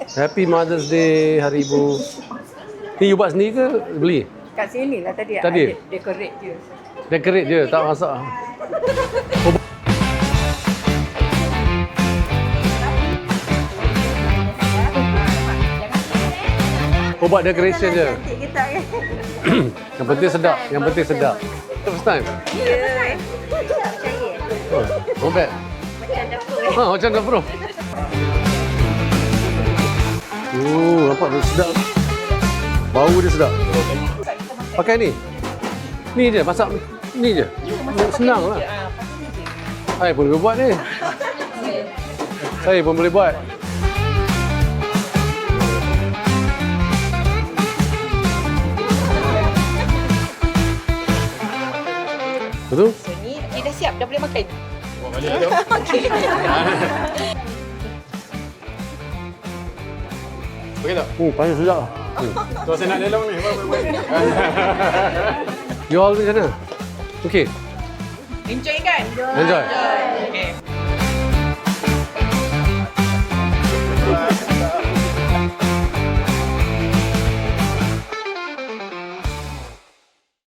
Happy Mother's Day, Hari Ibu. Ni you buat sendiri ke beli? Kat sini lah tadi. Tadi? Ada decorate je. Decorate je, tak masak. Oh, buat decoration je. Cantik kita kan. Yang penting sedap, yang penting sedap. First time? Ya. Percaya. Oh, not bad. Macam dapur. Ha, macam dapur. Oh, nampak dia sedap. Bau dia sedap. Pakai ni? Ni je, masak ni je. Senang lah. Saya pun boleh buat ni. Saya pun boleh buat. Betul? So ni dah siap, dah boleh makan. Okey tak? Panas sedap. So saya nak lelong ni. You all macam mana? Okey. Enjoy kan? Enjoy. Okay.